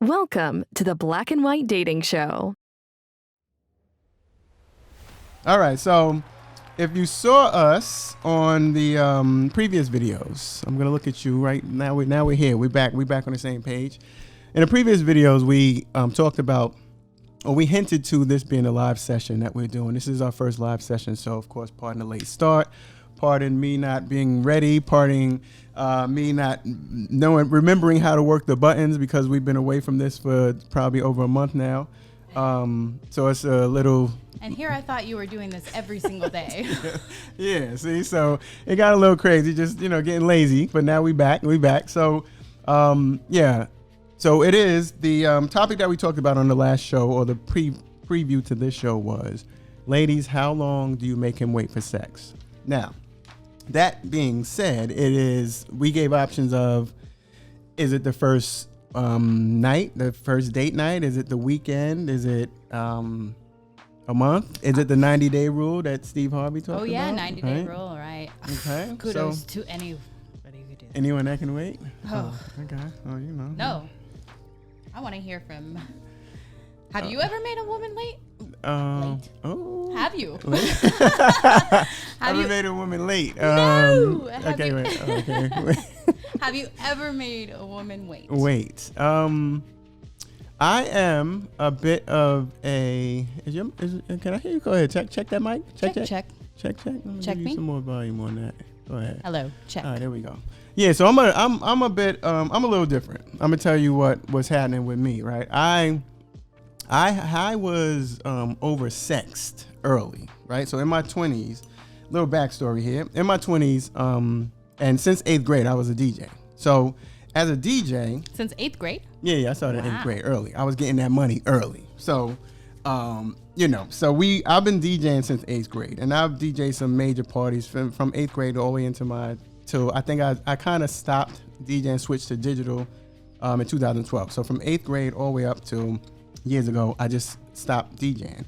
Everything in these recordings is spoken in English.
Welcome to the Black and White Dating Show. All right, so if you saw us on the previous videos, I'm gonna look at you right now. We're here. We're back on the same page. In the previous videos, we talked about, or we hinted to this being a live session that we're doing. This is our first live session, so of course, pardon the late start, pardon me not being ready, pardon me not remembering how to work the buttons because we've been away from this for probably over a month now. So it's a little. And here I thought you were doing this every single day. Yeah, see, so it got a little crazy, just, getting lazy, but now we back. So, yeah. So it is the topic that we talked about on the last show, or the preview to this show was, ladies, how long do you make him wait for sex? Now, that being said, we gave options of, is it the first night, the first date night? Is it the weekend? Is it a month? Is it the 90-day rule that Steve Harvey talked about? Oh yeah, 90-day rule, right? Okay. Kudos to anybody who did. Anyone that can wait? Oh. Okay. Oh, No. I want to hear from. Have you ever made a woman late? Late. Oh. Have you? Have you made a woman late? No. Okay. Wait. Have you ever made a woman wait? Wait. I am a bit of a. Can I hear you? Go ahead. Check that mic. Check. Check. Let me Check give you me. some more volume on that. Go ahead. Hello. Check. All right, there we go. Yeah, so I'm a little different. I'm gonna tell you what was happening with me, right? I was oversexed early, right? So in my 20s, little backstory here. In my 20s, and since 8th grade, I was a DJ. So as a DJ, Since 8th grade? yeah, I started in 8th grade early. I was getting that money early. So, so I've been DJing since 8th grade, and I've DJed some major parties from 8th grade all the way till I think I kind of stopped DJing, switched to digital in 2012. So from 8th grade all the way up to years ago, I just stopped DJing.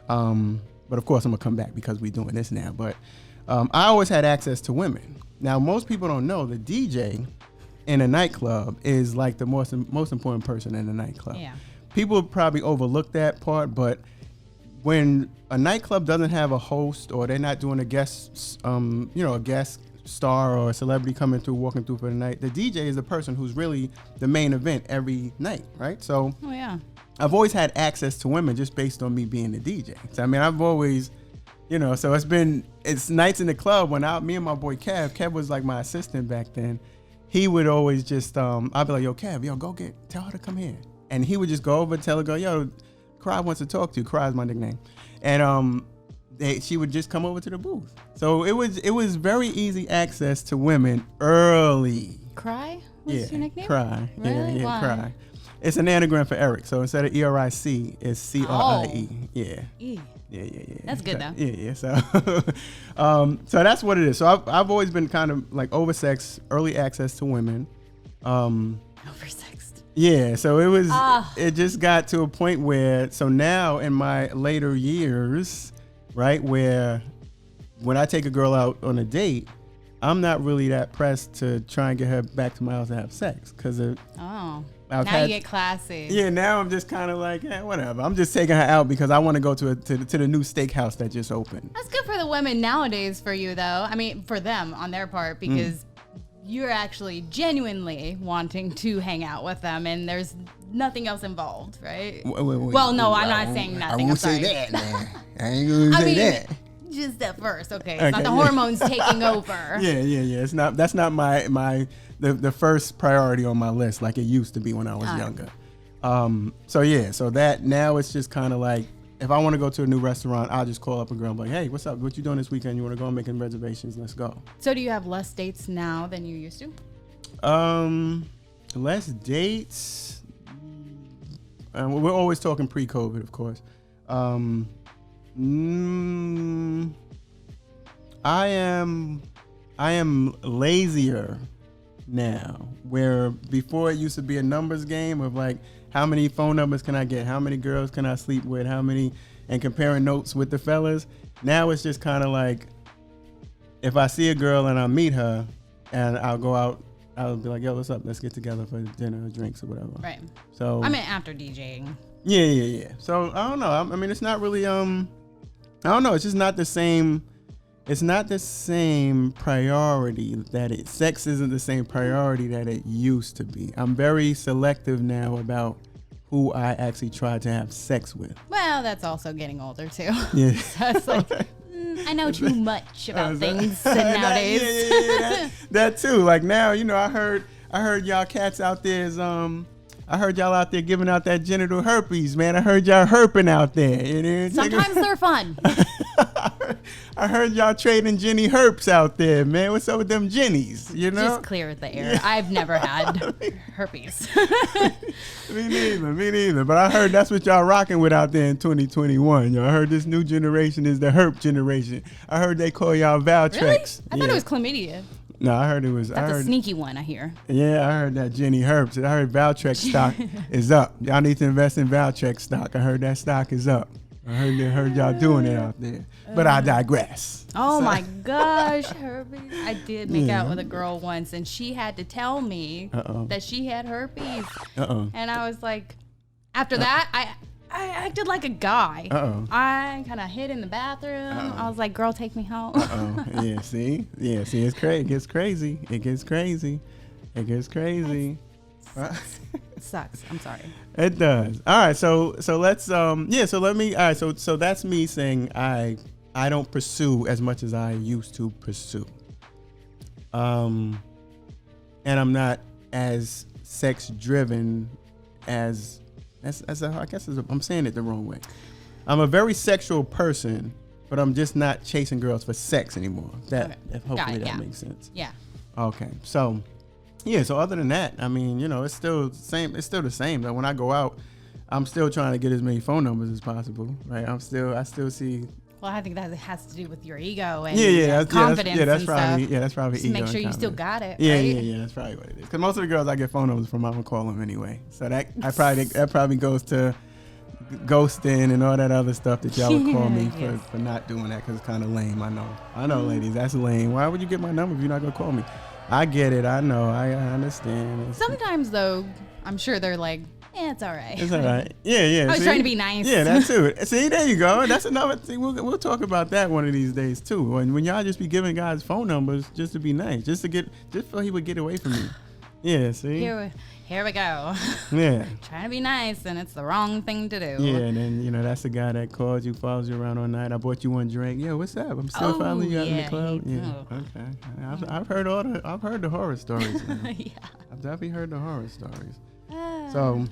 But of course, I'm gonna come back because we're doing this now. But I always had access to women. Now, most people don't know the DJ in a nightclub is like the most important person in the nightclub. Yeah. People probably overlook that part, but when a nightclub doesn't have a host, or they're not doing a guest star or a celebrity walking through for the night, the DJ is the person who's really the main event every night, right? So Oh yeah. I've always had access to women just based on me being the DJ. So I mean, I've always, so it's nights in the club when me and my boy Kev was like my assistant back then. He would always just, I'd be like, yo, Kev, tell her to come here. And he would just go over and tell her, yo, Cry wants to talk to you. Cry is my nickname. And she would just come over to the booth. So it was very easy access to women early. Cry? What's your nickname? Cry. Really? Yeah, Why? Cry. It's an anagram for Eric. So instead of E-R-I-C, it's C-R-I-E. Oh. Yeah. E. Yeah. That's good though. Yeah. So that's what it is. So I've always been kind of like oversexed, early access to women. Oversexed. Yeah. So it just got to a point where, so now in my later years, right, where when I take a girl out on a date, I'm not really that pressed to try and get her back to my house to have sex, because You get classy. Yeah, now I'm just kind of like, whatever. I'm just taking her out because I want to go to the new steakhouse that just opened. That's good for the women nowadays for you, though. I mean, for them on their part, because you're actually genuinely wanting to hang out with them, and there's nothing else involved, right? Wait, well, no, I'm not saying nothing. I won't say that, man. I ain't gonna say that. Just at first, okay. It's not the hormones taking over. Yeah. That's not the first priority on my list like it used to be when I was younger. So that now it's just kind of like, if I want to go to a new restaurant, I'll just call up a girl and be like, hey, what's up? What you doing this weekend? You want to go? I'm making reservations. Let's go. So do you have less dates now than you used to? Less dates. We're always talking pre-COVID, of course. I am lazier now, where before it used to be a numbers game of like, how many phone numbers can I get? How many girls can I sleep with? And comparing notes with the fellas. Now it's just kind of like, if I see a girl and I meet her and I'll go out I would be like, yo, what's up? Let's get together for dinner or drinks or whatever. Right. So I mean, after DJing. Yeah. So I don't know. I mean, it's not really I don't know. It's just not the same. It's not the same priority sex isn't the same priority that it used to be. I'm very selective now about who I actually try to have sex with. Well, that's also getting older too. Yeah. So it's like, I know too much about things nowadays. Yeah, that too. Like now, I heard y'all cats out there is I heard y'all out there giving out that genital herpes, man. I heard y'all herping out there. Sometimes they're fun. I heard y'all trading Jenny herps out there, man. What's up with them Jennies, Just clear the air. Yeah. I've never had herpes. Me neither. But I heard that's what y'all rocking with out there in 2021. Y'all heard this new generation is the herp generation. I heard they call y'all Valtrex. Really? I thought it was chlamydia. No, I heard it was. That's a sneaky one, I hear. Yeah, I heard that Jenny Herbs. I heard Valtrex stock is up. Y'all need to invest in Valtrex stock. I heard that stock is up. I heard y'all doing it out there. But I digress. Oh my gosh, herpes. I did make out with a girl once, and she had to tell me that she had herpes. And I was like, after that, I acted like a guy. I kind of hid in the bathroom. I was like, girl, take me home. Yeah, see, it's crazy. It gets crazy. It sucks. I'm sorry. It does. All right, so let's so let me. All right, so that's me saying I don't pursue as much as I used to pursue. And I'm not as sex driven as I'm saying it the wrong way. I'm a very sexual person, but I'm just not chasing girls for sex anymore. Hopefully that makes sense. Yeah. Okay. So, yeah. So other than that, I mean, it's still the same. It's still the same. Like when I go out, I'm still trying to get as many phone numbers as possible. Right. I still see. Well, I think that has to do with your ego and that's confidence and probably, stuff. Yeah, that's probably Just ego. make sure you still got it. Yeah, right? yeah, that's probably what it is. Because most of the girls I get phone numbers from, I'm gonna call them anyway. So that probably goes to ghosting and all that other stuff that y'all would call me for not doing that because it's kind of lame. I know, ladies, that's lame. Why would you get my number if you're not gonna call me? I get it. I know. I understand. Sometimes though, I'm sure they're like, it's all right. It's all right. Yeah. I was trying to be nice. Yeah, that's it. See, there you go. That's another thing. We'll talk about that one of these days too. When y'all just be giving guys phone numbers just to be nice, just so he would get away from me. Yeah, see. Here we go. Yeah. Trying to be nice and it's the wrong thing to do. Yeah, and then that's the guy that calls you, follows you around all night. I bought you one drink. Yo, what's up? I'm still following you out in the club. Yeah. Okay. I've heard the horror stories. Yeah. I've definitely heard the horror stories. So,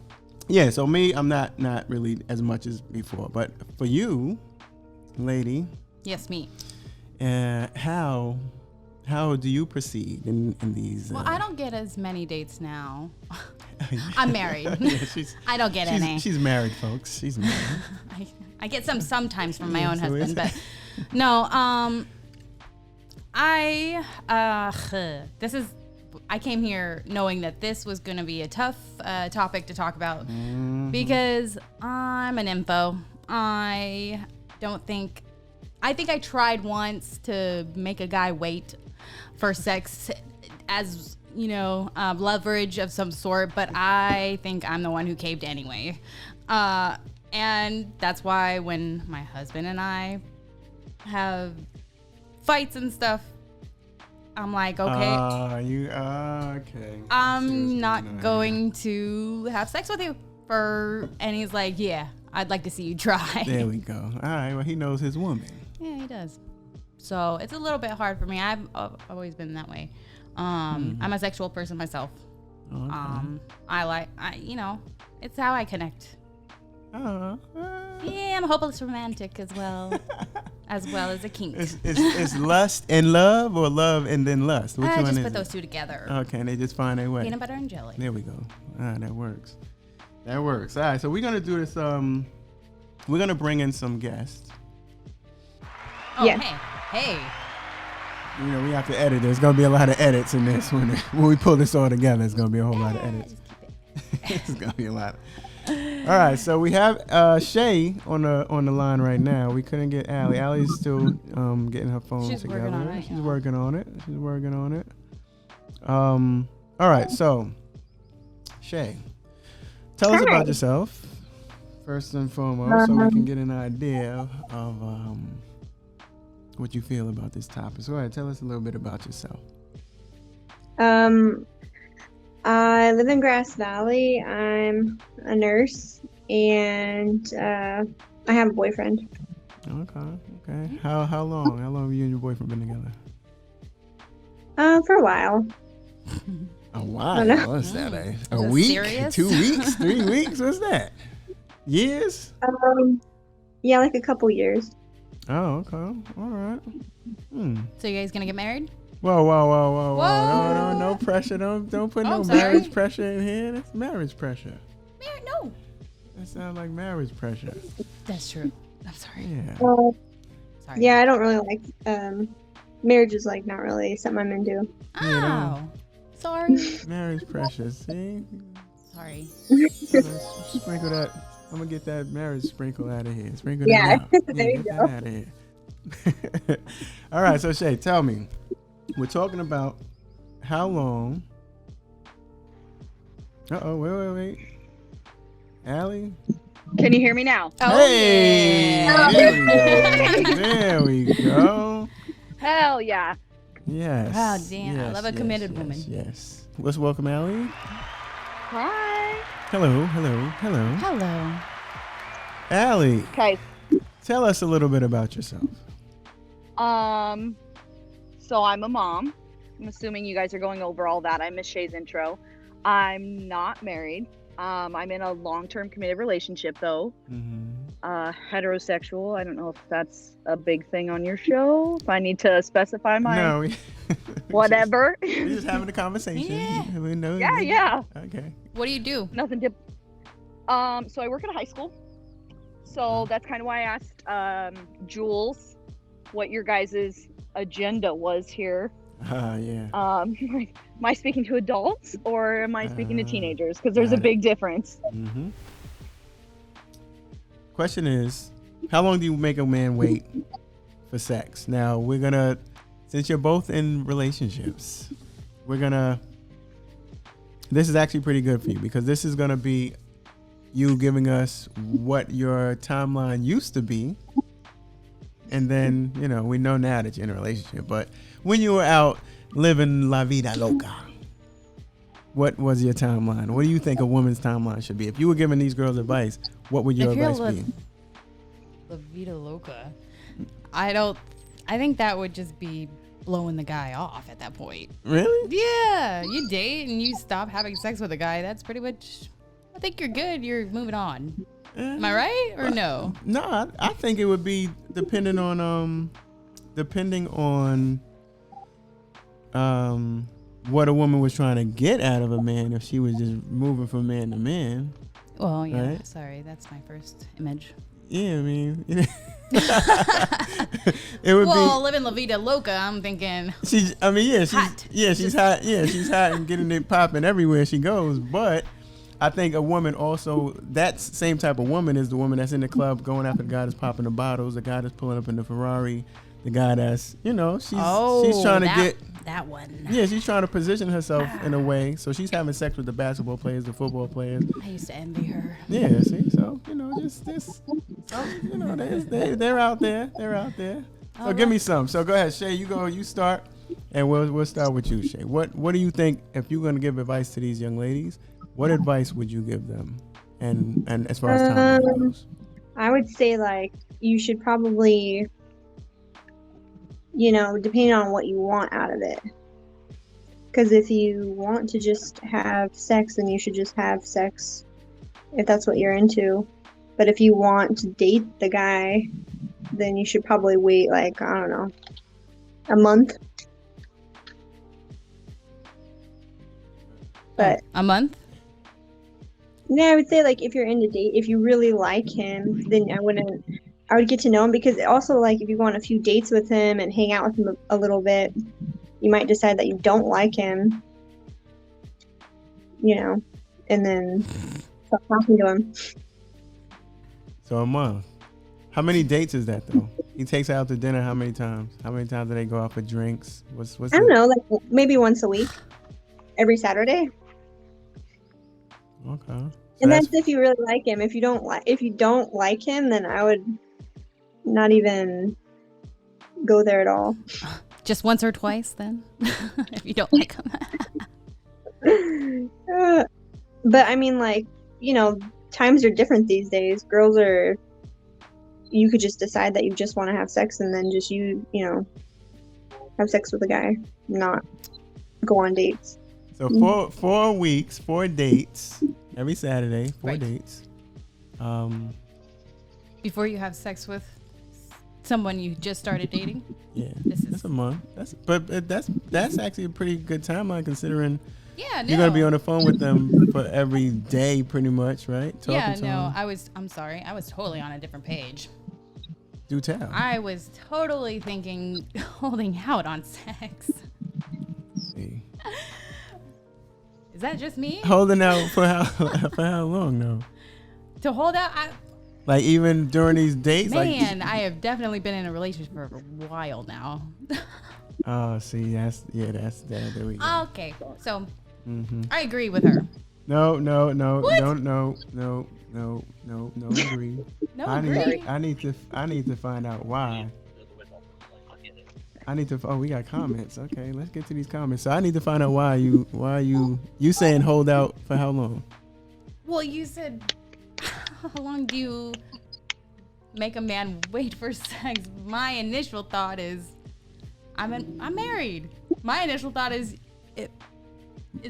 yeah. So me, I'm not really as much as before. But for you, lady. Yes, me. How do you proceed in these? Well, I don't get as many dates now. I'm married. I don't get any. She's married, folks. She's married. I get some sometimes from my own husband, but no. I came here knowing that this was going to be a tough topic to talk about because I'm an info. I think I tried once to make a guy wait for sex as, leverage of some sort, but I think I'm the one who caved anyway. And that's why when my husband and I have fights and stuff, I'm like, okay. Okay. I'm not going to have sex with you and he's like, yeah, I'd like to see you try. There we go. All right. Well, he knows his woman. Yeah, he does. So it's a little bit hard for me. I've always been that way. I'm a sexual person myself. Okay. It's how I connect. Yeah, I'm a hopeless romantic as well. As well as a kink. Is lust and love or love and then lust? Which I one just is put it? those two together. Okay, and they just find their way. Peanut butter and jelly. There we go. That works. All right, so we're gonna do this. We're gonna bring in some guests. Oh, yeah. Hey. We have to edit. There's gonna be a lot of edits in this when we pull this all together. It's gonna be a whole lot of edits. It's gonna be a lot. All right, so we have Shay on the line right now. We couldn't get Allie. Allie's still getting her phone together. She's working on it. All right, so Shay, tell us about yourself first and foremost, so we can get an idea of what you feel about this topic. So, all right, tell us a little bit about yourself. I live in Grass Valley. I'm a nurse, and I have a boyfriend. Okay. How long? How long have you and your boyfriend been together? For a while. A while. Oh, no. What's that? A it week? serious? 2 weeks? 3 weeks? What's that? Years? Yeah, like a couple years. Oh, okay. All right. So you guys gonna get married? Whoa. Whoa. No pressure. Don't put Oh, no sorry. marriage pressure in here. That's marriage pressure. No. That sounds like marriage pressure. That's true. I'm sorry. Yeah. Sorry. Yeah, I don't really like marriage is like not really something I'm into. Oh. Sorry. Marriage pressure. See? Sorry. Sprinkle that. I'm gonna get that marriage sprinkle out of here. Sprinkle Yeah, that out. there you Get go. that out of here. All right, so Shay, tell me. We're talking about how long. Wait. Allie? Can you hear me now? Oh, Hey! yeah. There we go. Hell yeah. Yes. Wow, damn. I yes, love a committed woman. Yes. Let's welcome Allie. Hi. Hello. Hello. Allie, Okay. tell us a little bit about yourself. So I'm a mom. I'm assuming you guys are going over all that. I missed Shay's intro. I'm not married. I'm in a long-term committed relationship though. Heterosexual. I don't know if that's a big thing on your show. If I need to specify my No, whatever. we're just having a conversation. Yeah. We know. Yeah. Okay. What do you do? Nothing to. So I work at a high school. So that's kind of why I asked Jules what your guys' agenda was here. Yeah. Am I speaking to adults or am I speaking to teenagers? Because there's a got it. big difference. Question is, how long do you make a man wait for sex? Now we're gonna, since you're both in relationships, this is actually pretty good for you because this is gonna be you giving us what your timeline used to be. And then, we know now that you're in a relationship, but when you were out living la vida loca, what was your timeline? What do you think a woman's timeline should be? If you were giving these girls advice, what would your If you're advice be? La vida loca. I think that would just be blowing the guy off at that point. Really? Yeah, you date and you stop having sex with a guy. That's pretty much. I think you're good. You're moving on. Am I right or no? No, I think it would be depending on what a woman was trying to get out of a man. If she was just moving from man to man. Well, yeah. Right. Sorry, that's my first image. Yeah, I mean, it would Well, living La Vida Loca, I'm thinking. She's hot. She's hot. Yeah, she's hot and getting it popping everywhere she goes. But I think a woman also, that same type of woman is the woman that's in the club going after the guy that's popping the bottles, the guy that's pulling up in the Ferrari, the guy that's, she's trying to get that one. Yeah, she's trying to position herself in a way. So she's having sex with the basketball players, the football players. I used to envy her. Yeah, see, so they're out there. They're out there. So give me some. So go ahead, Shay. You start, and we'll start with you, Shay. What do you think if you're going to give advice to these young ladies? What advice would you give them? And as far as time goes, I would say like you should probably, depending on what you want out of it. Because if you want to just have sex, then you should just have sex if that's what you're into. But if you want to date the guy, then you should probably wait like, I don't know, a month. But A month? yeah, I would say like if you're into date, if you really like him, then I would get to know him, because also like if you go on a few dates with him and hang out with him a little bit, you might decide that you don't like him, and then stop talking to him. so a month. How many dates is that though? He takes her out to dinner how many times? How many times do they go out for drinks? What's I don't know, like maybe once a week. every Saturday. Okay. So And that's if you really like him. If you don't like him, then I would not even go there at all. Just once or twice, then, if you don't like him. But I mean, like, times are different these days. Girls are. You could just decide that you just want to have sex, and then just have sex with a guy, not go on dates. So 4 weeks, 4 dates every Saturday, 4 Right. dates. Before you have sex with someone you just started dating. Yeah, This is- that's a month. That's actually a pretty good timeline considering Yeah, no. you're gonna be on the phone with them for every day, pretty much, right? Talking to them. I'm sorry. I was totally on a different page. Do tell. I was totally thinking holding out on sex. See. Is that just me? Holding out for how long though? To hold out? Like even during these dates, Man, I have definitely been in a relationship for a while now. Oh, see, that's that. There we go. Okay, so Mm-hmm. I agree with her. No, What? no, agree. No, I agree. need to find out why. We got comments. Okay, let's get to these comments. So I need to find out why you saying hold out for how long? Well, you said, how long do you make a man wait for sex? My initial thought is, I'm married. My initial thought is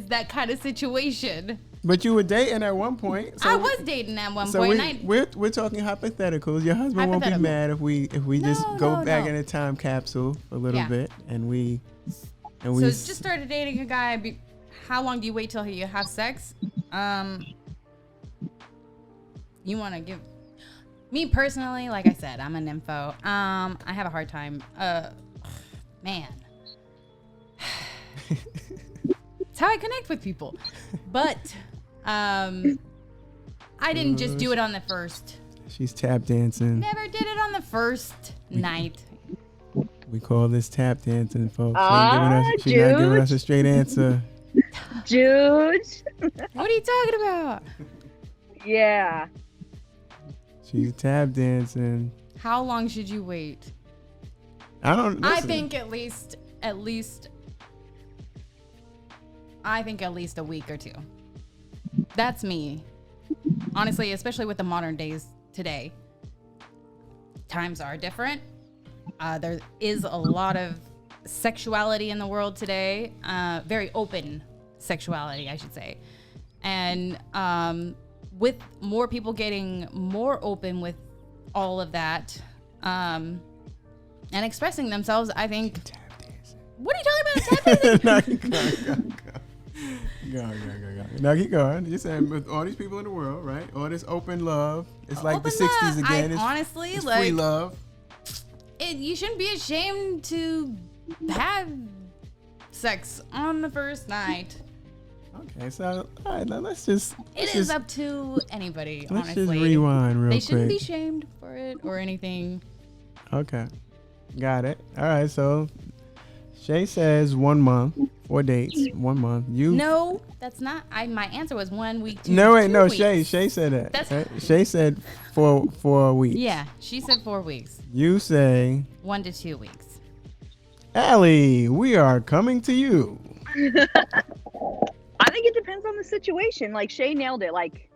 that kind of situation. But you were dating at one point. So I was dating at one So point. we're talking hypotheticals. Your husband won't be Hypothetical. mad if we just go No, back no. in a time capsule a little Yeah. bit and we So just started dating a guy. How long do you wait till you have sex? You want to give me personally, like I said, I'm an nympho. I have a hard time. Man, it's how I connect with people. But I didn't just do it on the first. She's tap dancing. Never did it on the first night. We call this tap dancing, folks. Ah, She's not giving us a Jude. straight answer. Jude. What are you talking about? Yeah. She's tap dancing. How long should you wait? I don't. I listen. think at least a week or two. That's me. Honestly, especially with the modern days today. Times are different. There is a lot of sexuality in the world today. Very open sexuality, I should say. And with more people getting more open with all of that and expressing themselves, I think. Tap dancing. What are you talking about? Tap dancing? Go. Now keep going. You're saying with all these people in the world, right? All this open love. It's like the Open 60s love. again. I It's honestly, it's like, free love. you shouldn't be ashamed to have sex on the first night. Okay, so all right, now let's just It is up to anybody, let's honestly. just rewind real They quick. shouldn't be shamed for it or anything. Okay, got it. All right, so Shay says 1 month, 4 dates, 1 month. You No, that's not. My answer was 1 week. No, wait, 2 no. weeks. Shay said that. That's- right? Shay said 4 weeks. Yeah, she said 4 weeks. You say, 1 to 2 weeks. Allie, we are coming to you. I think it depends on the situation. Like Shay nailed it. Like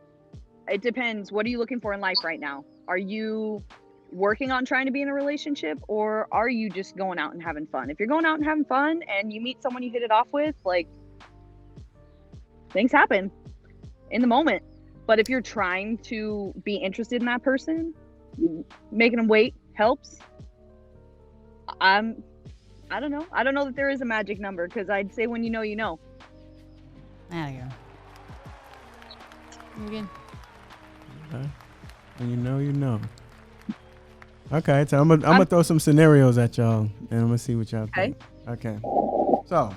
it depends. What are you looking for in life right now? Are you working on trying to be in a relationship, or are you just going out and having fun? If you're going out and having fun and you meet someone you hit it off with, like things happen in the moment. But if you're trying to be interested in that person, making them wait helps. I don't know. I don't know that there is a magic number, because I'd say when you know, you know. There you go. You good? Okay. And you know, you know. Okay, so I'm gonna throw some scenarios at y'all, and I'm gonna see what y'all think. Okay. So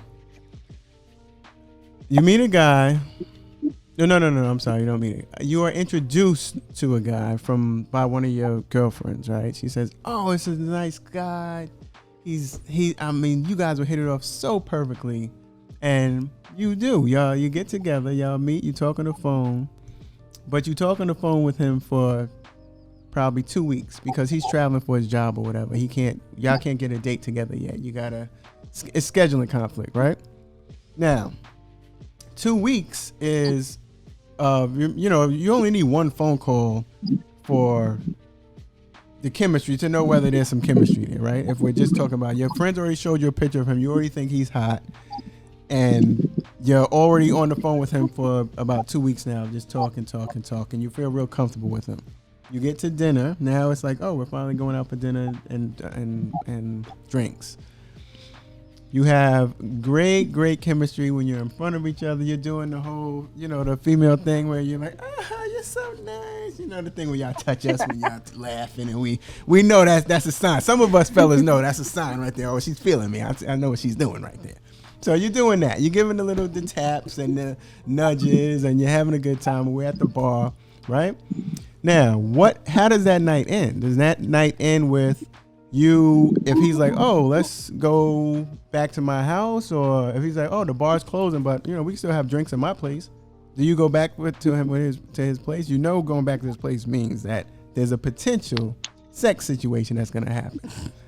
you meet a guy. No. I'm sorry, you don't meet it. You are introduced to a guy by one of your girlfriends, right? She says, "Oh, this is a nice guy. I mean, you guys will hit it off so perfectly." And you do, y'all. You get together, y'all meet, you talk on the phone, but you talk on the phone with him for probably 2 weeks because he's traveling for his job or whatever. Y'all can't get a date together yet. It's scheduling conflict, right? Now, 2 weeks is, you only need one phone call for the chemistry to know whether there's some chemistry there, right? If we're just talking about your friends already showed you a picture of him, you already think he's hot, and you're already on the phone with him for about 2 weeks now, just talking. You feel real comfortable with him. You get to dinner. Now it's like, oh, we're finally going out for dinner and drinks. You have great chemistry when you're in front of each other. You're doing the whole, the female thing where you're like, you're so nice. The thing where y'all touch us when y'all laughing, and we know that's a sign. Some of us fellas know that's a sign right there. Oh, she's feeling me. I know what she's doing right there. So you're doing that. You're giving the taps and the nudges, and you're having a good time. We're at the bar, right? Now, how does that night end? Does that night end with you, if he's like, oh, let's go back to my house, or if he's like, oh, the bar's closing, but we still have drinks in my place, do you go back to his place? Going back to his place means that there's a potential sex situation that's gonna happen.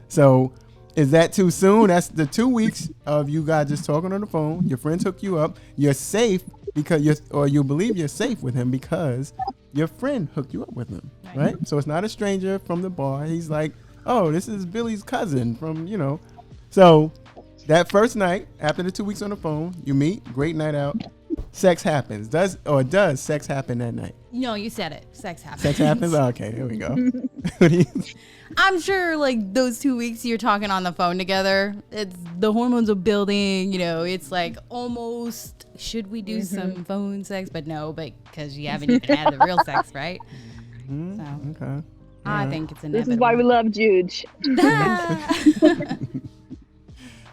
So is that too soon? That's the 2 weeks of you guys just talking on the phone. Your friends hook you up. You're safe because you believe you're safe with him because your friend hooked you up with him, right? So it's not a stranger from the bar. He's like, oh, this is Billy's cousin from, So that first night, after the 2 weeks on the phone, you meet, great night out, sex happens. Does sex happen that night? No, you said it. Sex happens. Sex happens? Okay, here we go. I'm sure those 2 weeks you're talking on the phone together, it's the hormones are building, it's like almost, should we do some phone sex? But no, because you haven't even had the real sex, right? Mm-hmm. So. Okay. I think it's inevitable. This is why we love Juge.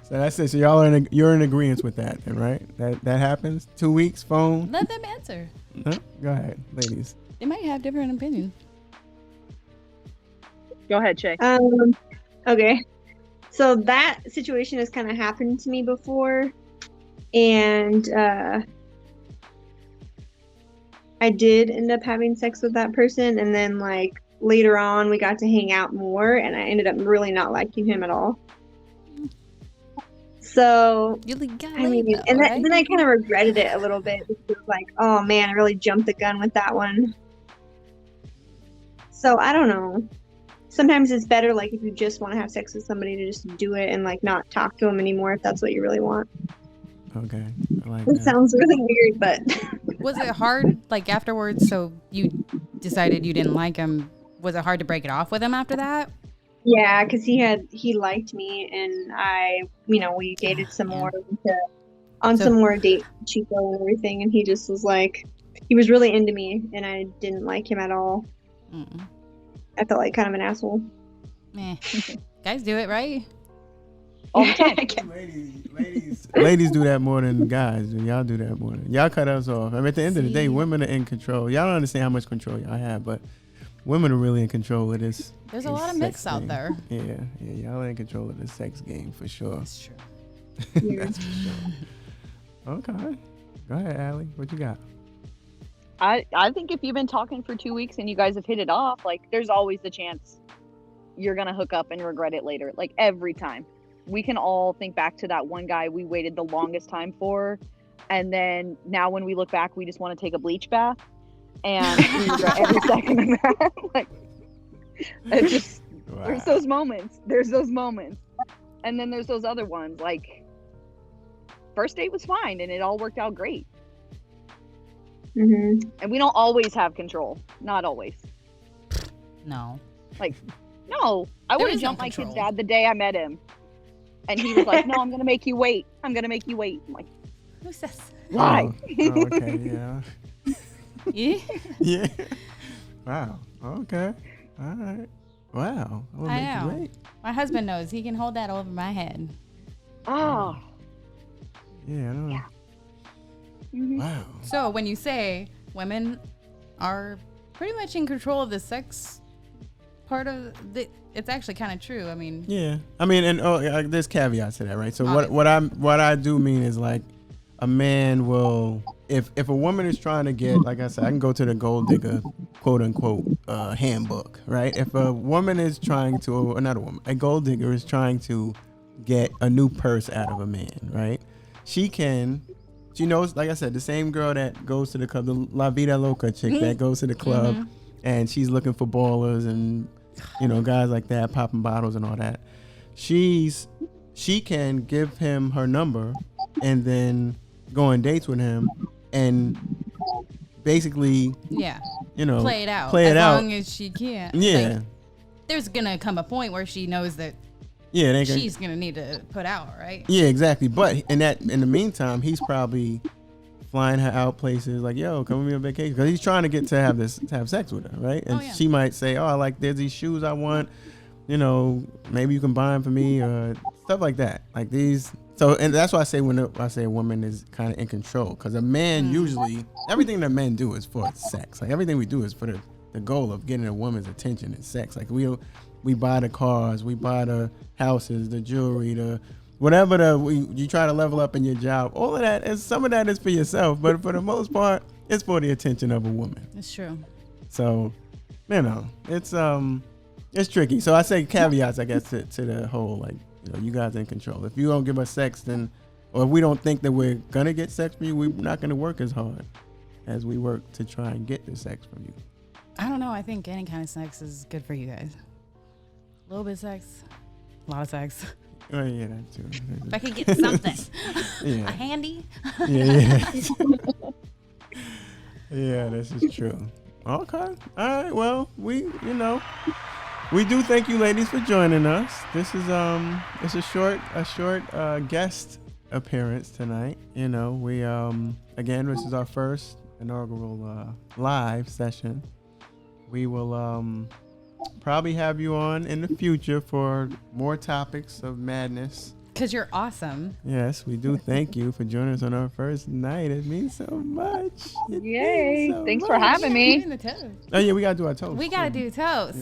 So that's it. So you're in agreement with that, then, right? That happens. 2 weeks, phone. Let them answer. Huh? Go ahead, ladies. They might have different opinions. Go ahead, Shay. Okay. So that situation has kind of happened to me before, and I did end up having sex with that person, and then later on we got to hang out more, and I ended up really not liking him at all. So then I kind of regretted it a little bit. It was like, oh man, I really jumped the gun with that one. So I don't know. Sometimes it's better if you just want to have sex with somebody to just do it and not talk to them anymore if that's what you really want. Okay, I like It that. sounds really weird, but was it hard afterwards? So you decided you didn't like him. Was it hard to break it off with him after that? yeah, because he liked me, and we dated some more some more date Chico and everything, and he just was he was really into me, and I didn't like him at all. Mm-mm. I felt like kind of an asshole. Meh. Guys do it, right? All the time. Ladies do that more than guys. Y'all do that more than y'all cut us off. At the end of the day, women are in control. Y'all don't understand how much control y'all have, but women are really in control of this. There's a lot of myths out there. Yeah, y'all are in control of the sex game for sure. That's true. That's for sure. Okay. Go ahead, Allie. What you got? I think if you've been talking for 2 weeks and you guys have hit it off, there's always the chance you're gonna hook up and regret it later. Every time. We can all think back to that one guy we waited the longest time for, and then now when we look back, we just want to take a bleach bath, and we regret every second of that. It's just Wow. There's those moments, and then there's those other ones. First date was fine, and it all worked out great. Mm-hmm. And we don't always have control. Not always. No. No, I would have is no jumped my kid's control. dad the day I met him. And he was like, no, I'm going to make you wait. I'm like, Who says? why? Oh, okay, yeah. Yeah. Yeah. Wow. Okay. All right. Wow. That would I make know. you wait. My husband knows. He can hold that over my head. Oh. Yeah, I know. Yeah. Mhm. Wow. So when you say women are pretty much in control of the sex part of it's actually kind of true. Yeah. And there's caveats to that, right? So Obviously. what I do mean is a man will, if a woman is trying to get, like I said, I can go to the gold digger, quote unquote, handbook, right? If a woman is trying to, another woman, a gold digger is trying to get a new purse out of a man, right? She knows, like I said, the same girl that goes to the club, the La Vida Loca chick that goes to the club and she's looking for ballers and, guys like that, popping bottles and all that. She can give him her number and then go on dates with him and basically, play it out. As long as she can. Yeah. Like, there's going to come a point where she knows that she's going to need to put out, right? Yeah, exactly. But in the meantime, he's probably flying her out places like, yo, come with me on vacation. Because he's trying to get to have sex with her, right? And she might say, oh, there's these shoes I want. Maybe you can buy them for me or stuff like that. Like these. So, and that's why I say I say a woman is kind of in control. Because a man usually, everything that men do is for sex. Like everything we do is for the goal of getting a woman's attention and sex. Like we buy the cars, we buy the houses, the jewelry, the whatever you try to level up in your job. All of that is, some of that is for yourself, but for the most part, it's for the attention of a woman. It's true. So, it's tricky. So I say caveats, I guess, to the whole, like, you guys in control. If you don't give us sex, then, or if we don't think that we're gonna get sex from you, we're not gonna work as hard as we work to try and get the sex from you. I don't know. I think any kind of sex is good for you guys. A little bit of sex, a lot of sex. Oh yeah, that too. If I could get something, yeah. a handy. Yeah. Yeah, this is true. Okay. All right. Well, we do thank you, ladies, for joining us. This is it's a short guest appearance tonight. We again, this is our first inaugural live session. We will probably have you on in the future for more topics of madness. Because you're awesome. Yes, we do thank you for joining us on our first night. It means so much. Yay. Thanks for having me. Oh, yeah, we got to do our toast. We got to do toast.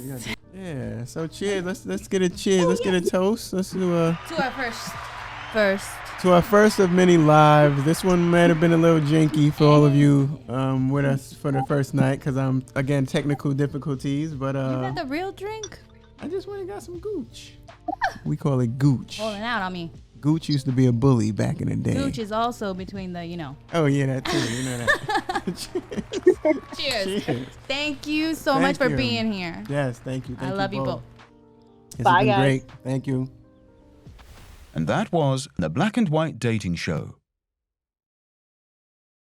Yeah, so cheers. Let's get a cheers. Let's get a toast. Let's do to our first. To our first of many lives. This one might have been a little janky for all of you with us for the first night because again, technical difficulties. But you got the real drink? I just went and got some gooch. We call it gooch. Holding out on me. Gooch used to be a bully back in the day. Gooch is also between the, Oh, yeah, that too. You know that. Cheers. Cheers. Thank you so much for being here. Yes, thank you. I love you both. This Bye, has been guys. great. Thank you. And that was The Black and White Dating Show.